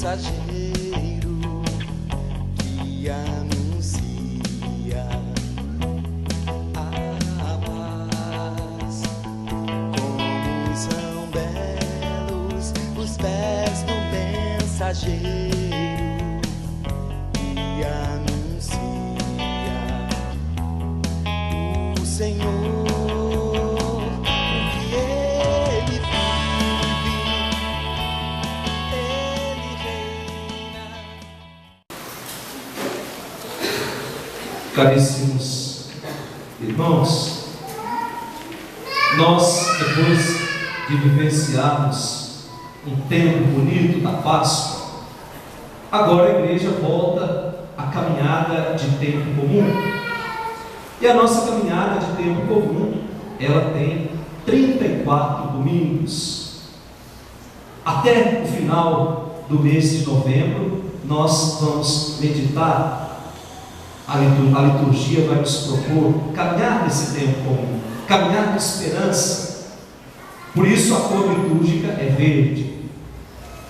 mensageiro que anuncia a paz. Como são belos os pés do mensageiro que anuncia o Senhor. Caríssimos irmãos, nós, depois de vivenciarmos um tempo bonito da Páscoa, agora a igreja volta à caminhada de tempo comum. E a nossa caminhada de tempo comum, ela tem 34 domingos. Até o final do mês de novembro, nós vamos meditar. A liturgia vai nos propor caminhar nesse tempo comum, caminhar com esperança. Por isso a cor litúrgica é verde,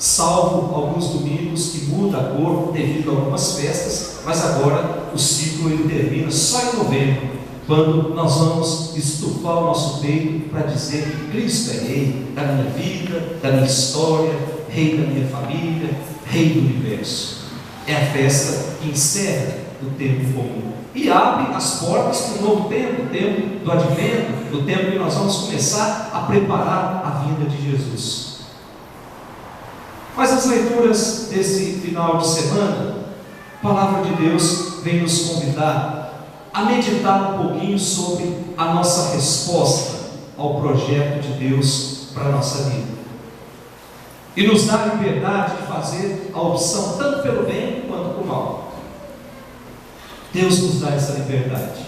salvo alguns domingos que muda a cor devido a algumas festas, mas agora o ciclo ele termina só em novembro, quando nós vamos estufar o nosso peito para dizer que Cristo é Rei da minha vida, da minha história, Rei da minha família, Rei do universo. É a festa que encerra do tempo comum e abre as portas para um novo tempo, o tempo do advento, o tempo que nós vamos começar a preparar a vinda de Jesus. Mas as leituras desse final de semana, a palavra de Deus vem nos convidar a meditar um pouquinho sobre a nossa resposta ao projeto de Deus para a nossa vida e nos dá a liberdade de fazer a opção tanto pelo bem quanto pelo mal. Deus nos dá essa liberdade.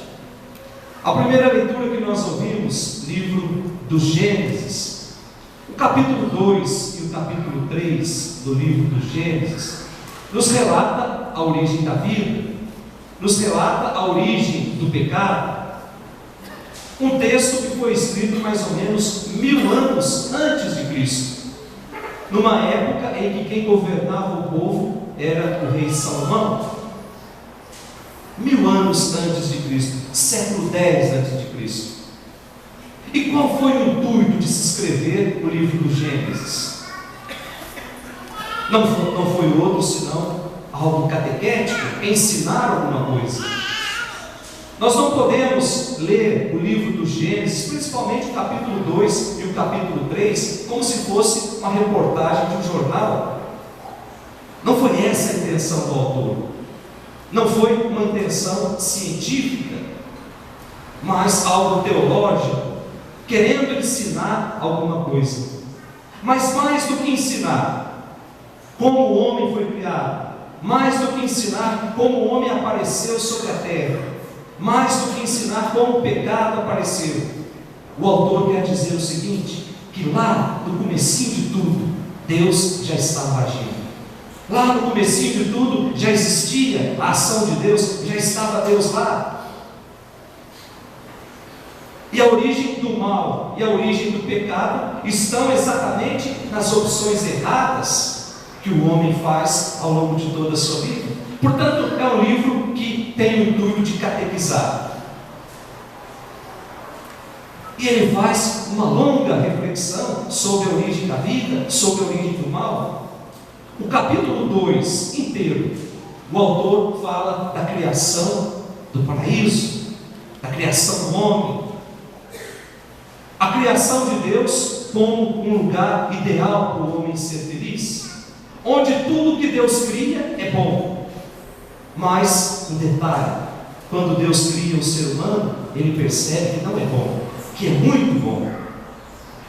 A primeira leitura que nós ouvimos, livro do Gênesis, o capítulo 2 e o capítulo 3 do livro do Gênesis, nos relata a origem da vida, nos relata a origem do pecado. Um texto que foi escrito mais ou menos 1000 anos antes de Cristo, numa época em que quem governava o povo era o rei Salomão. 1000 anos antes de Cristo, século 10 antes de Cristo. E qual foi o intuito de se escrever o livro do Gênesis? Não foi outro senão algo catequético, ensinar alguma coisa. Nós não podemos ler o livro do Gênesis, principalmente o capítulo 2 e o capítulo 3, como se fosse uma reportagem de um jornal. Não foi essa a intenção do autor. Não foi uma intenção científica, mas algo teológico, querendo ensinar alguma coisa. Mas mais do que ensinar como o homem foi criado, mais do que ensinar como o homem apareceu sobre a terra, mais do que ensinar como o pecado apareceu, o autor quer dizer o seguinte, que lá no comecinho de tudo, Deus já estava agindo. Lá no comecinho de tudo já existia a ação de Deus, já estava Deus lá. E a origem do mal e a origem do pecado estão exatamente nas opções erradas que o homem faz ao longo de toda a sua vida. Portanto, é um livro que tem o intuito de catequizar. E ele faz uma longa reflexão sobre a origem da vida, sobre a origem do mal. O capítulo 2 inteiro, o autor fala da criação do paraíso, da criação do homem, a criação de Deus como um lugar ideal para o homem ser feliz, onde tudo que Deus cria é bom. Mas, um detalhe, quando Deus cria o ser humano, ele percebe que não é bom, que é muito bom.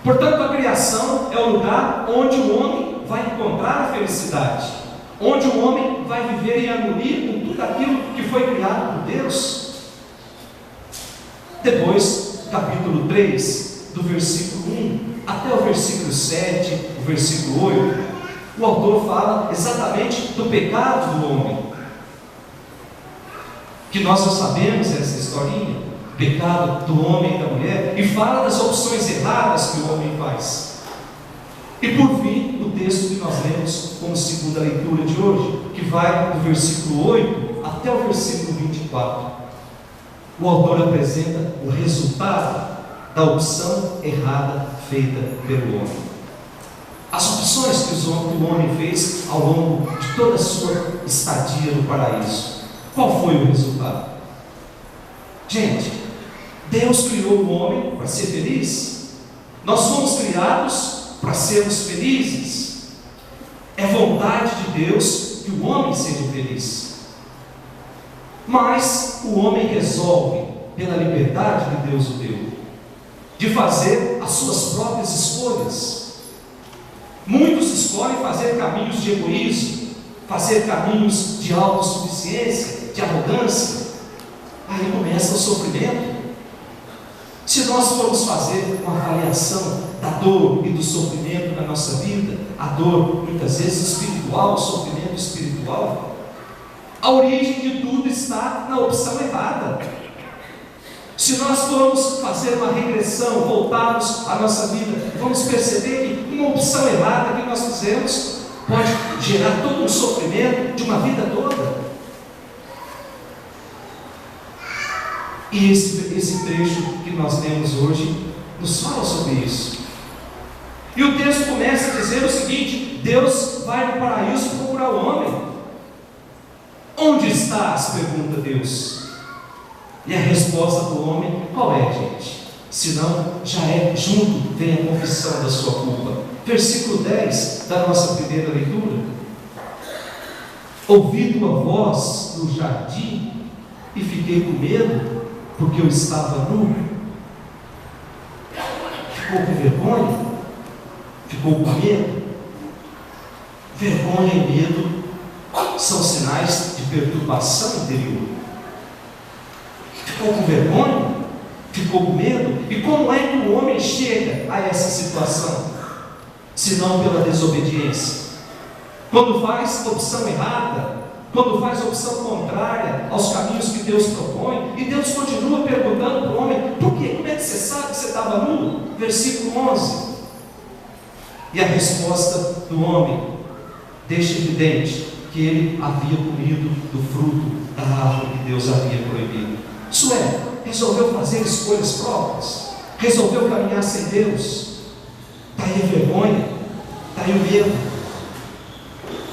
Portanto, a criação é o lugar onde o homem vai encontrar a felicidade, onde o homem vai viver em harmonia com tudo aquilo que foi criado por Deus. Depois, capítulo 3, do versículo 1 até o versículo 7, o versículo 8, o autor fala exatamente do pecado do homem, que nós já sabemos essa historinha, pecado do homem e da mulher, e fala das opções erradas que o homem faz. E por fim, o texto que nós lemos como segunda leitura de hoje, que vai do versículo 8 até o versículo 24. O autor apresenta o resultado da opção errada feita pelo homem. As opções que o homem fez ao longo de toda a sua estadia no paraíso. Qual foi o resultado? Gente, Deus criou o homem para ser feliz. Nós fomos criados para sermos felizes. É vontade de Deus que o homem seja feliz. Mas o homem resolve, pela liberdade que Deus o deu, de fazer as suas próprias escolhas. Muitos escolhem fazer caminhos de egoísmo, fazer caminhos de autossuficiência, de arrogância. Aí começa o sofrimento. Se nós formos fazer uma avaliação da dor e do sofrimento na nossa vida, a dor muitas vezes espiritual, o sofrimento espiritual, a origem de tudo está na opção errada. Se nós formos fazer uma regressão, voltarmos à nossa vida, vamos perceber que uma opção errada que nós fizemos pode gerar todo um sofrimento de uma vida toda. E esse trecho que nós lemos hoje nos fala sobre isso. E o texto começa a dizer o seguinte: Deus vai no paraíso procurar o homem. Onde estás? Pergunta Deus. E a resposta do homem qual é, gente? Senão já é junto, vem a confissão da sua culpa. Versículo 10 da nossa primeira leitura: ouvi tua voz no jardim e fiquei com medo, porque eu estava nu. Ficou com vergonha? Ficou com medo? Vergonha e medo são sinais de perturbação interior. Ficou com vergonha? Ficou com medo? E como é que o homem chega a essa situação? Se não pela desobediência. Quando faz opção errada, quando faz opção contrária aos caminhos que Deus propõe, e Deus continua perguntando para o homem: por quê? Como é que você sabe que você estava nu? Versículo 11. E a resposta do homem deixa evidente que ele havia comido do fruto da árvore que Deus havia proibido. Isso é, resolveu fazer escolhas próprias, resolveu caminhar sem Deus. Está aí a vergonha, está aí o medo.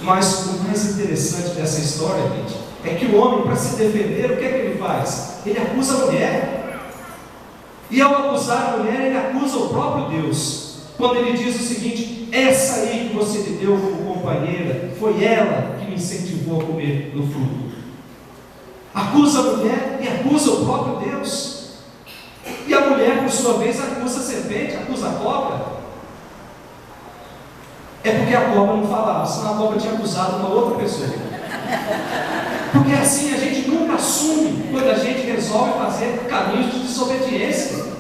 Mas o mais interessante dessa história, gente, é que o homem, para se defender, o que é que ele faz? Ele acusa a mulher. E ao acusar a mulher, ele acusa o próprio Deus. Quando ele diz o seguinte: essa aí que você me deu como companheira, foi ela que me incentivou a comer no fruto. Acusa a mulher e acusa o próprio Deus. E a mulher, por sua vez, acusa a serpente, acusa a cobra. É porque a cobra não falava, senão a cobra tinha acusado uma outra pessoa. Porque assim a gente nunca assume quando a gente resolve fazer caminhos de desobediência.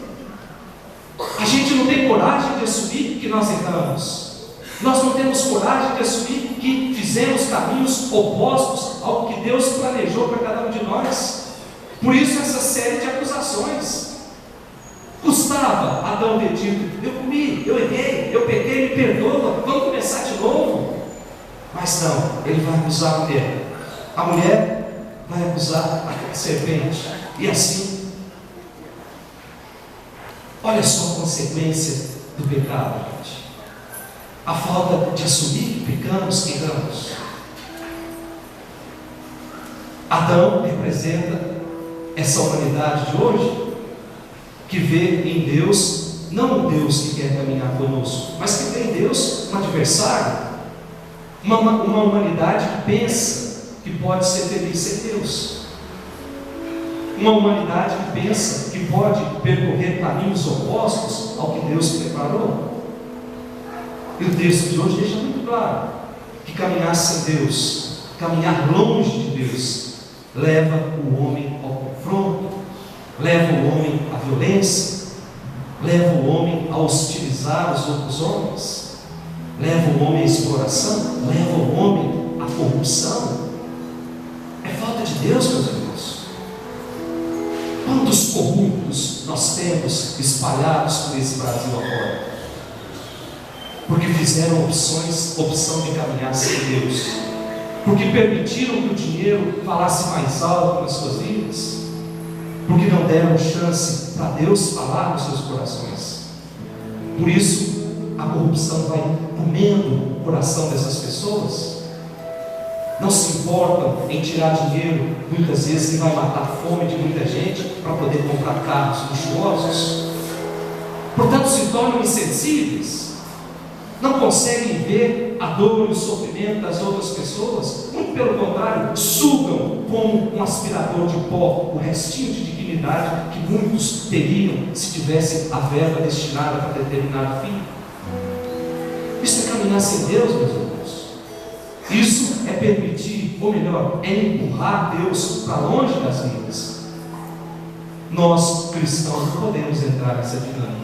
A gente não tem coragem de assumir que nós erramos. Nós não temos coragem de assumir que fizemos caminhos opostos ao que Deus planejou para cada um de nós. Por isso essa série de acusações. Custava Adão ter dito: eu comi, eu errei, eu pequei, me perdoa, vamos começar de novo. Mas não, ele vai acusar a mulher. A mulher vai acusar a serpente. E assim, olha só a consequência do pecado, gente. A falta de assumir que pecamos, que erramos. Adão representa essa humanidade de hoje, que vê em Deus, não um Deus que quer caminhar conosco, mas que vê em Deus um adversário, uma humanidade que pensa que pode ser feliz sem Deus, uma humanidade que pensa que pode percorrer caminhos opostos ao que Deus preparou. E o texto de hoje deixa muito claro que caminhar sem Deus, caminhar longe de Deus, leva o homem ao confronto, leva o homem à violência, leva o homem a hostilizar os outros homens, leva o homem à exploração, leva o homem à corrupção. É falta de Deus, meus irmãos. Quantos corruptos nós temos espalhados por esse Brasil agora? porque fizeram opção de caminhar sem Deus, porque permitiram que o dinheiro falasse mais alto nas suas vidas, porque não deram chance para Deus falar nos seus corações. Por isso, a corrupção vai comendo o coração dessas pessoas. Não se importam em tirar dinheiro, muitas vezes, que vai matar a fome de muita gente para poder comprar carros luxuosos. Portanto, se tornam insensíveis, não conseguem ver a dor e o sofrimento das outras pessoas, muito pelo contrário, sugam como um aspirador de pó o restinho de dignidade que muitos teriam se tivessem a verba destinada para determinado fim. Isso é caminhar sem Deus, meus irmãos. Isso é permitir, ou melhor, é empurrar Deus para longe das vidas. Nós, cristãos, não podemos entrar nessa dinâmica.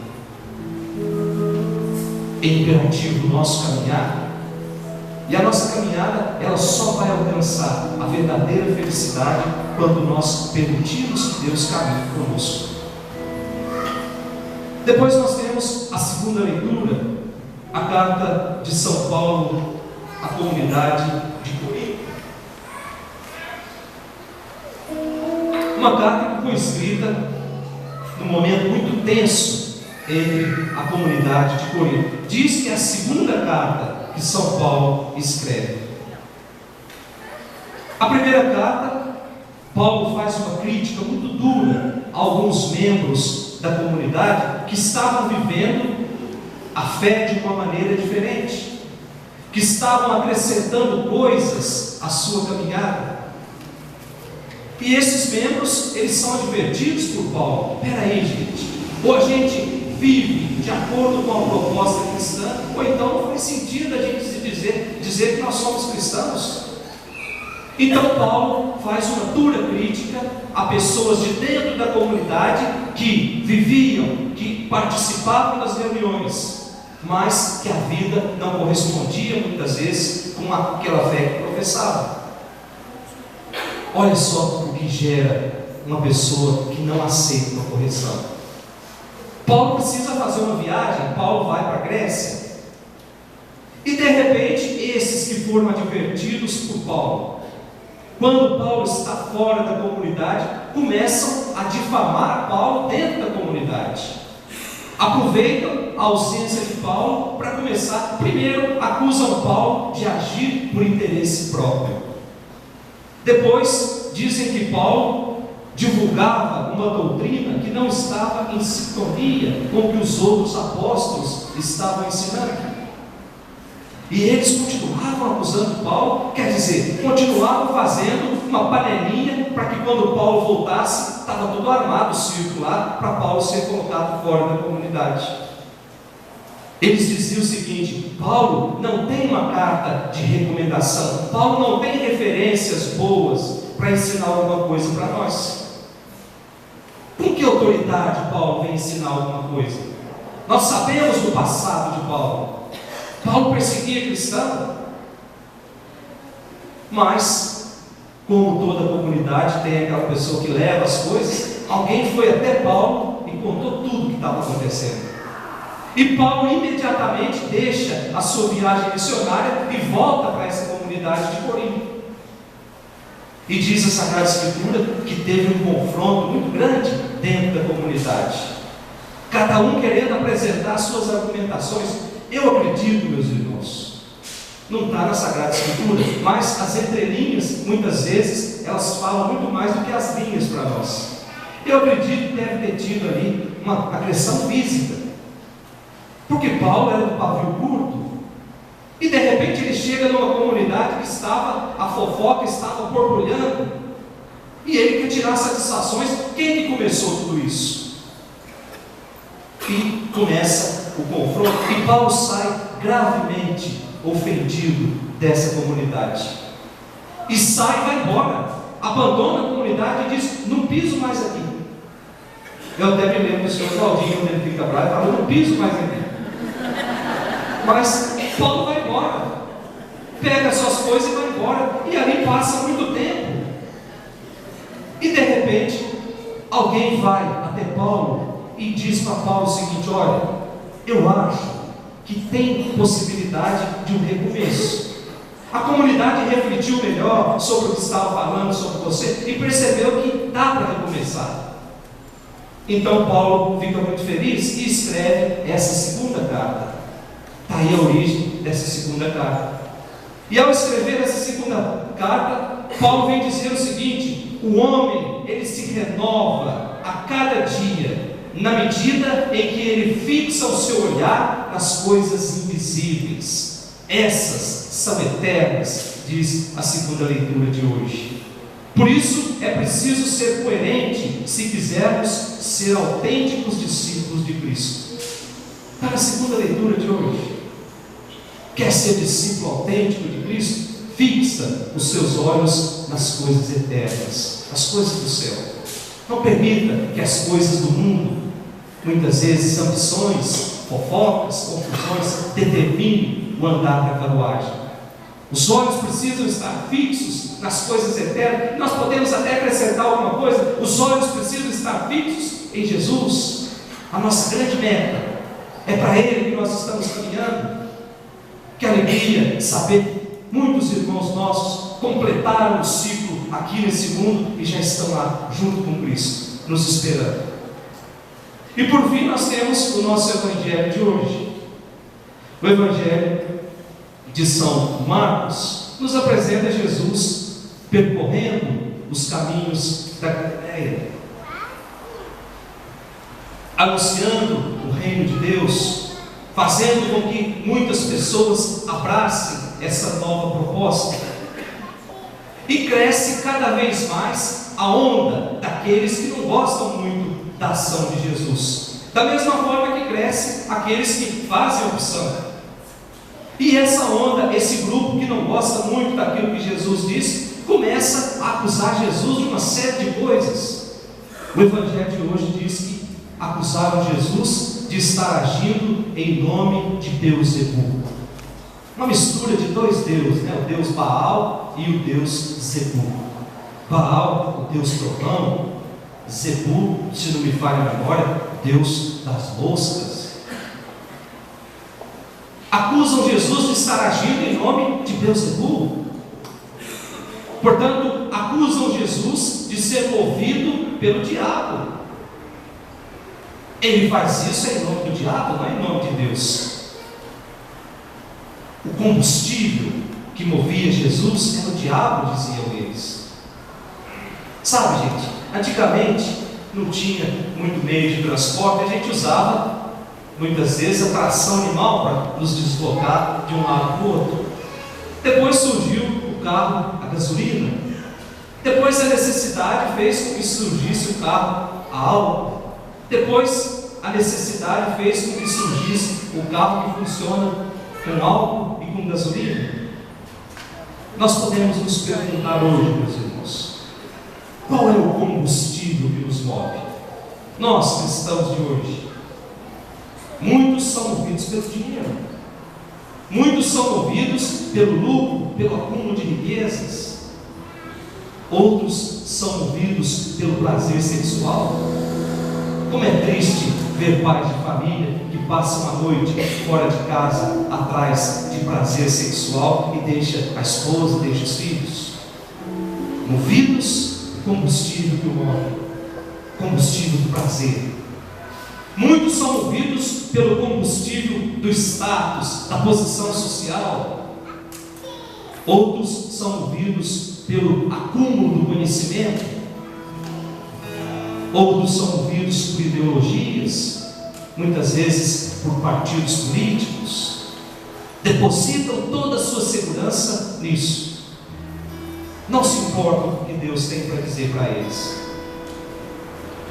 É imperativo o nosso caminhar, e a nossa caminhada ela só vai alcançar a verdadeira felicidade quando nós permitirmos que Deus caminhe conosco. Depois nós temos a segunda leitura, a carta de São Paulo à comunidade de Corinto. Uma carta que foi escrita num momento muito tenso entre a comunidade de Corinto. Diz que é a segunda carta que São Paulo escreve. A primeira carta, Paulo faz uma crítica muito dura a alguns membros da comunidade que estavam vivendo a fé de uma maneira diferente, que estavam acrescentando coisas à sua caminhada. E esses membros, eles são advertidos por Paulo. Peraí, gente, ou a gente vive de acordo com a proposta cristã, ou então não faz sentido a gente dizer que nós somos cristãos. Então Paulo faz uma dura crítica a pessoas de dentro da comunidade que viviam, que participavam das reuniões, mas que a vida não correspondia muitas vezes com aquela fé que professavam. Olha só o que gera uma pessoa que não aceita uma correção. Paulo precisa fazer uma viagem, Paulo vai para a Grécia, e de repente esses que foram advertidos por Paulo, quando Paulo está fora da comunidade, começam a difamar Paulo dentro da comunidade. Aproveitam a ausência de Paulo para começar. Primeiro, acusam Paulo de agir por interesse próprio. Depois, dizem que Paulo divulgava uma doutrina que não estava em sintonia com o que os outros apóstolos estavam ensinando. E eles continuavam acusando Paulo, quer dizer, continuavam fazendo uma panelinha para que quando Paulo voltasse, estava tudo armado, circular, para Paulo ser colocado fora da comunidade. Eles diziam o seguinte: Paulo não tem uma carta de recomendação, Paulo não tem referências boas para ensinar alguma coisa para nós. Com que autoridade Paulo vem ensinar alguma coisa? Nós sabemos do passado de Paulo. Paulo perseguia cristão, mas como toda comunidade tem aquela pessoa que leva as coisas, alguém foi até Paulo e contou tudo o que estava acontecendo. E Paulo imediatamente deixa a sua viagem missionária e volta para essa comunidade de Corinto. E diz a Sagrada Escritura que teve um confronto muito grande dentro da comunidade, cada um querendo apresentar suas argumentações. Eu acredito, meus irmãos, não está na Sagrada Escritura, mas as entrelinhas, muitas vezes, elas falam muito mais do que as linhas para nós. Eu acredito que deve ter tido ali uma agressão física, porque Paulo era do pavio curto, e de repente ele chega numa comunidade que estava, a fofoca estava borbulhando, e ele quer tirar satisfações. Quem que começou tudo isso? E começa o confronto, e Paulo sai gravemente ofendido dessa comunidade, e sai e vai embora, abandona a comunidade e diz: não piso mais aqui. Eu até me lembro do senhor Claudinho, quando ele fica bravo, e fala: não piso mais aqui. Mas Paulo vai embora, pega as suas coisas e vai embora, e ali passa muito tempo, e de repente alguém vai até Paulo e diz para Paulo o seguinte: olha, eu acho que tem possibilidade de um recomeço. A comunidade refletiu melhor sobre o que estava falando sobre você e percebeu que dá para recomeçar. Então Paulo fica muito feliz e escreve essa segunda carta. Está aí a origem dessa segunda carta. E ao escrever essa segunda carta, Paulo vem dizer o seguinte: o homem, ele se renova a cada dia, na medida em que ele fixa o seu olhar nas coisas invisíveis. Essas são eternas, diz a segunda leitura de hoje. Por isso é preciso ser coerente se quisermos ser autênticos discípulos de Cristo. Está na segunda leitura de hoje. Quer ser discípulo autêntico de Cristo? Fixa os seus olhos nas coisas eternas, as coisas do céu. Não permita que as coisas do mundo, muitas vezes ambições, fofocas, confusões, determinem o andar da carruagem. Os olhos precisam estar fixos nas coisas eternas. Nós podemos até acrescentar alguma coisa: os olhos precisam estar fixos em Jesus. A nossa grande meta é para Ele que nós estamos caminhando. Que alegria saber, muitos irmãos nossos completaram o ciclo aqui nesse mundo e já estão lá junto com Cristo, nos esperando. E por fim nós temos o nosso Evangelho de hoje. O Evangelho de São Marcos nos apresenta Jesus percorrendo os caminhos da Galileia, anunciando o reino de Deus, fazendo com que muitas pessoas abracem essa nova proposta. E cresce cada vez mais a onda daqueles que não gostam muito da ação de Jesus, da mesma forma que cresce aqueles que fazem a opção. E essa onda, esse grupo que não gosta muito daquilo que Jesus diz, começa a acusar Jesus de uma série de coisas. O Evangelho de hoje diz que acusaram Jesus de estar agindo em nome de Beelzebul. Uma mistura de dois deuses, né? O deus Baal e o deus Zebul. Baal, o deus trovão; Zebul, se não me falha a memória, deus das moscas. Acusam Jesus de estar agindo em nome de Beelzebul. Portanto, acusam Jesus de ser movido pelo diabo. Ele faz isso em nome do diabo, não é em nome de Deus. O combustível que movia Jesus era o diabo, diziam eles. Sabe, gente, antigamente não tinha muito meio de transporte, a gente usava muitas vezes a tração animal para nos deslocar de um lado para o outro. Depois surgiu o carro a gasolina. Depois a necessidade fez com que surgisse o carro a álcool. Depois a necessidade fez com que surgisse o carro que funciona com álcool e com gasolina. Nós podemos nos perguntar hoje, meus irmãos, qual é o combustível que nos move? Nós, cristãos de hoje, muitos são movidos pelo dinheiro, muitos são movidos pelo lucro, pelo acúmulo de riquezas, outros são movidos pelo prazer sexual. Como é triste ver pais de família que passam a noite fora de casa atrás de prazer sexual e deixa a esposa, deixa os filhos. Movidos pelo combustível que o move, combustível do prazer. Muitos são movidos pelo combustível do status, da posição social. Outros são movidos pelo acúmulo do conhecimento. Outros são movidos por ideologias, muitas vezes por partidos políticos. Depositam toda a sua segurança nisso. Não se importam com o que Deus tem para dizer para eles.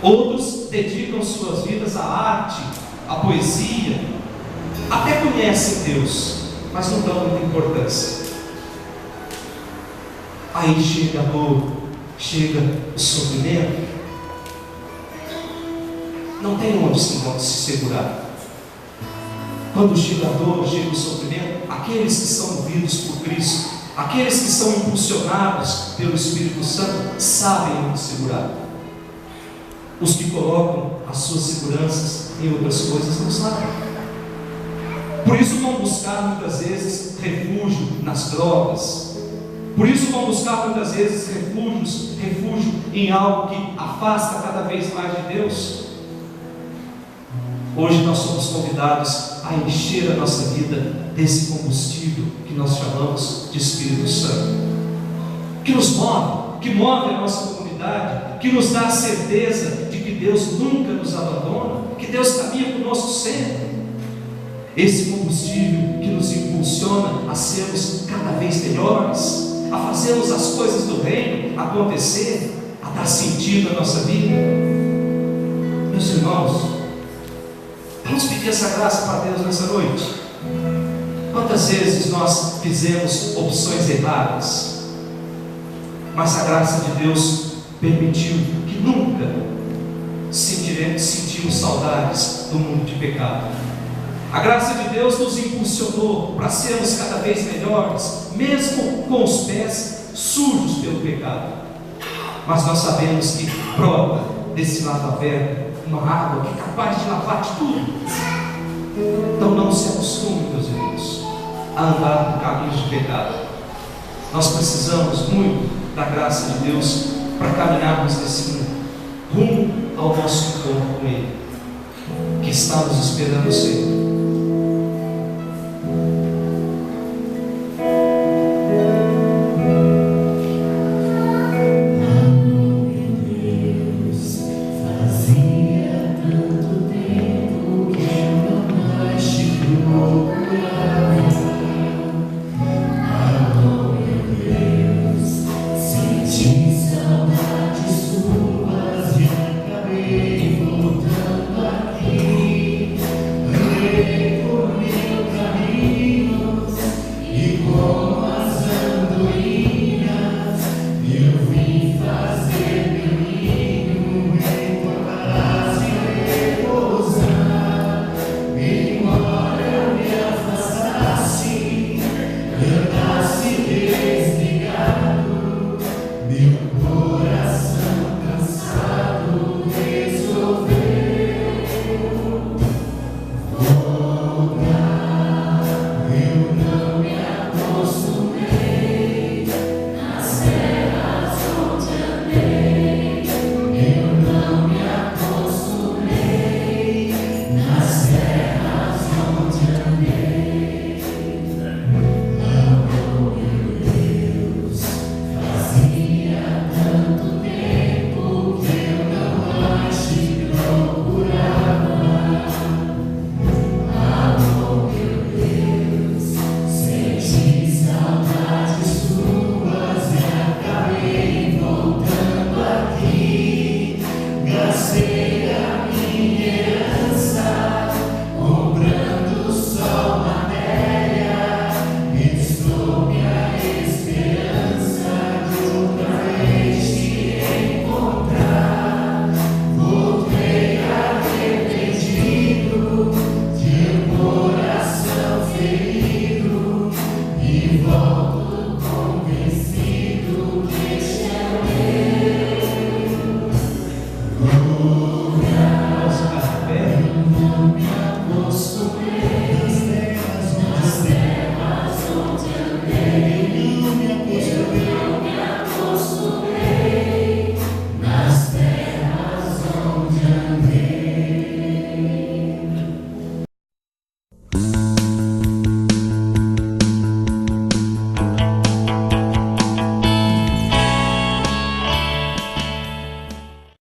Outros dedicam suas vidas à arte, à poesia, até conhecem Deus, mas não dão muita importância. Aí chega a dor, chega o sofrimento, não tem onde se segurar. Quando chega a dor, chega o sofrimento, aqueles que são movidos por Cristo, aqueles que são impulsionados pelo Espírito Santo, sabem onde segurar. Os que colocam as suas seguranças em outras coisas não sabem. Por isso vão buscar muitas vezes refúgio nas drogas. Por isso vão buscar muitas vezes refúgio em algo que afasta cada vez mais de Deus. Hoje nós somos convidados a encher a nossa vida desse combustível que nós chamamos de Espírito Santo, que nos move, que move a nossa comunidade, que nos dá a certeza de que Deus nunca nos abandona, que Deus caminha conosco sempre. Esse combustível que nos impulsiona a sermos cada vez melhores, a fazermos as coisas do reino acontecer, a dar sentido à nossa vida. Meus irmãos, vamos pedir essa graça para Deus nessa noite. Quantas vezes nós fizemos opções erradas, mas a graça de Deus permitiu que nunca sentimos saudades do mundo de pecado. A graça de Deus nos impulsionou para sermos cada vez melhores, mesmo com os pés sujos pelo pecado. Mas nós sabemos que brota desse lava-verbo uma água que é capaz de lavar de tudo. Então não se acostume, meus irmãos, a andar por caminhos de pecado. Nós precisamos muito da graça de Deus para caminharmos nesse mundo, rumo ao nosso encontro com Ele, que está nos esperando sempre.